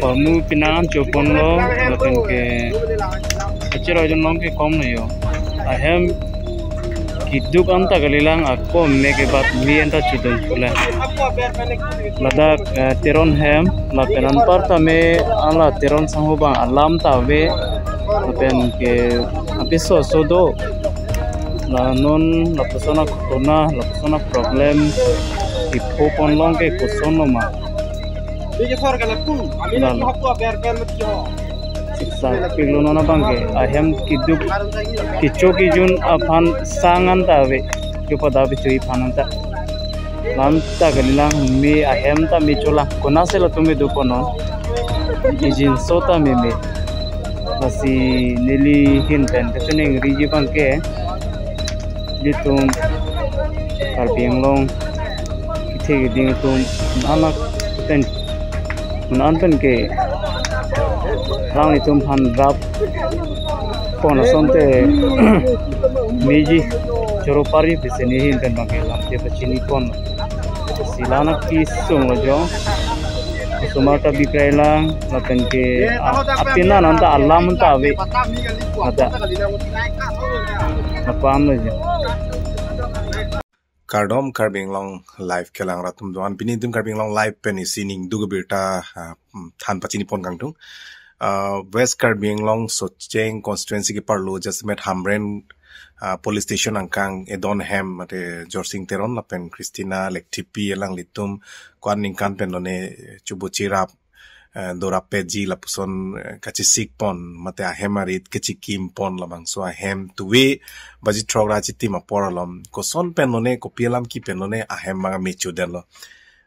Pamu pinangan chopon lo lakin ke kecil aja nong ke kom na yo ahem kiduk anta kalilang ako meke bat mi anta chudun pula ladak teron hem lapen anpar tame ala teron sanghubang alam tawe lapen ke apiso sodo la non la persona problem ipopon long ke kusonoma Bige for kala ku ami na hakku ber matiyo siksa piglono na bangke ahem kiduk kichoki jun aphan sangan tawe jupada bichui phananta lanta galilang mi ahem ta mi chola konasela tumi dupono ijin sota me masi neli hin pen ketuning riji bangke litum kalpianglong kithege ding tum anak ten Menonton ke lang itu handrap pon sonte meji choropari biseni hin kan bangkelam te pachini pon silana kisung lojo sumata bikrailang laten ke apina nanta alam ta ave ada napam lojo Kardom Karbing Long live kelang ratum doan pinidim Karbing Long live pen isining dugabirta than pachini pon kangtung West Karbing Long Socheng constituency ki parlo jasmet Hamren police station angkang Edonham ate Jorsing Teron lapen Christina Lektipi elang litum kwan ningkan penone chubuchirap dorapeji lapuson kachisik pon mate ahemarit kechikim pon labang so ahem tuwe baji trogra chiti maporalom koson penone kopielam ki penone ahem mga mechu denlo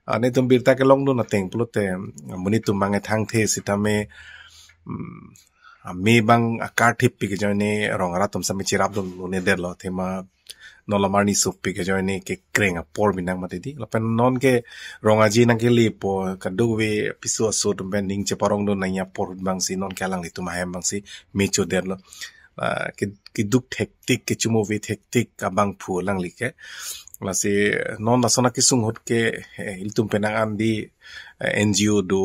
ane tumbirta ke long do na teng plote muni tumange thang the sitame me bang akar thip pi ke jone rongara tum sami chirap do ne derlo thema nolamarni supi ke joine ke krenga por binang matedi lapen non ke rongaji nang ke lipo kaduwe pisu aso bending che parong do nanya por bang si non kalang litu mahem bang si mecho derlo ke duk hektik ke chumovi hektik abang phu lang like la si non nasona ke sunghot ke iltum penangan di NGO do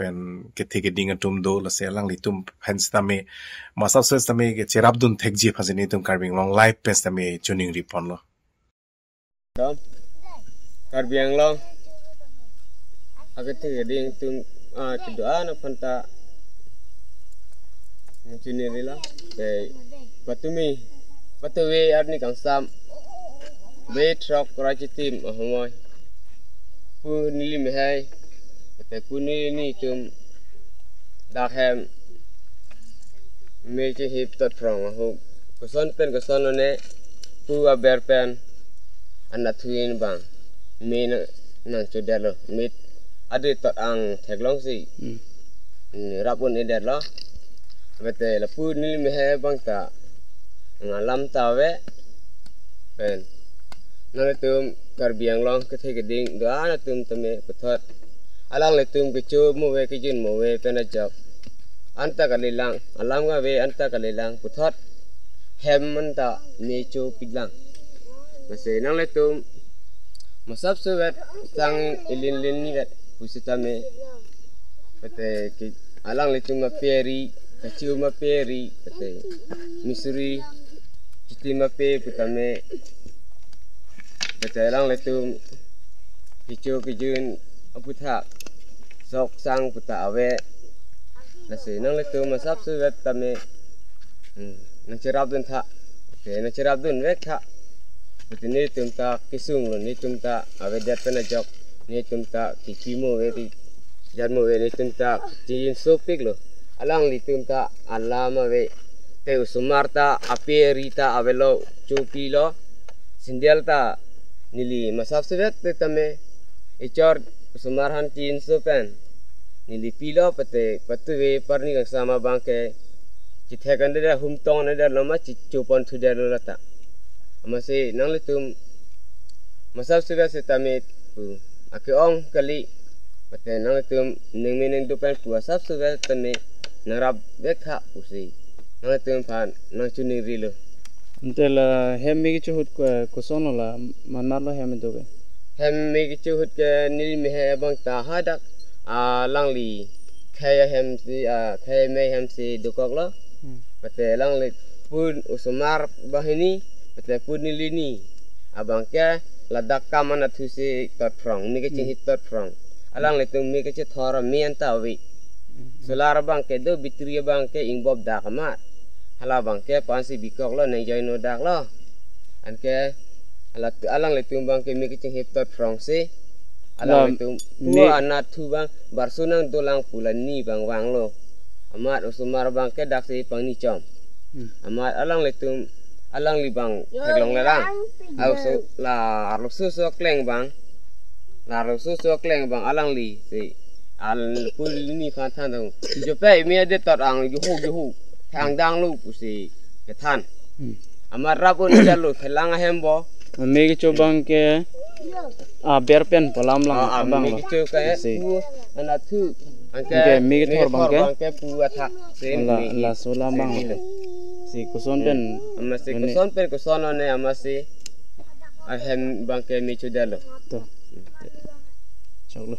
pen ke thege dinga tum do la se lang litum hens tame masap ses tame ke cherabdun thekji phasini tum Karbing Long live pes tame tuning ripon lo Karbing Long age thege ding tum kidoa na phanta tuning rila te patumi arni kangsam be truck rajitim ahoy pu nili mehai te puni ni tum dakhem meje hip tot from ho koson ne pu aber pen anathuin bang me nan chodalo mit ade tot ang theklong si rapun ide lo bete la pu ni me he bang ta ngalam ta we pen nale tum Karbing Long ke thege ding da na tum tame pathot alang le tum ke chu mo we ke jin mo we pena jok anta kalilang alam ga we anta kalilang puthot hem anta me chu pilang mase nang le tum masap se wet sang ilin ni vet pusitame pete ke alang le tum ma peri ke chu ma peri pete misuri chiti ma pe putame pete alang le tum ke chu ke jin aputha sok sang puta awe nasi nang le tu masap su wet tame na cherap dun tha te na cherap dun wek tha betini tum ta kisung lo ni tum ta awe dat pena jok ni tum ta kikimo we ti jarmo we ni tum ta jin sopik lo alang li tum ta alama we te usumarta aperita avelo chupi lo sindialta nili masap su wet te tame ichor Sumarhan tin sopen nili pilo pate patuwe parni kang sama bangke chithekan de humtong ne lama chichupon thuder lata masih nang letum masab sudah setamit pu akeong kali pate nang letum ning mineng dupen pu asab sudah tane narab bekha usi nang letum pan nang chuni rilo Until hem mi chuhut ko sono la manmar lo hem doge hem mi chuhut ke nil mi he bang ta hadak lang li khaya hem si khaya me hem si dukok lo pate lang li pun usumar bahini pate pun nilini abang ke ladak kamana thu si tot frong mi ke chin hit tot frong alang le tung mi ke che thora mi anta wi solar bang ke do bitri bang ke ingbob da kamat hala bang ke pansi bikok lo nei join no dak lo an ke alang le tung bang ke mi ke chin hit tot frong si alang le tung pu anat thu bang barsunang dolang pulani bang wang lo amat usumar bang ke dak si pang ni chom amat alang le tung alang li bang theklong la lang au so la lu su so kleng bang la lu su so kleng bang alang li si al pul ni phan than dong jo pe mi de tot ang yu hu thang dang lu pu si ke than amar rabun jalu khelang hem bo mi ke chobang ke ber pen polam lang abang mi ke ka pu ana thu angke mi ke thor bang ke pu atha sen la sola bang si kuson pen amasi kuson one amasi ahem bang ke mi chudalo to chalo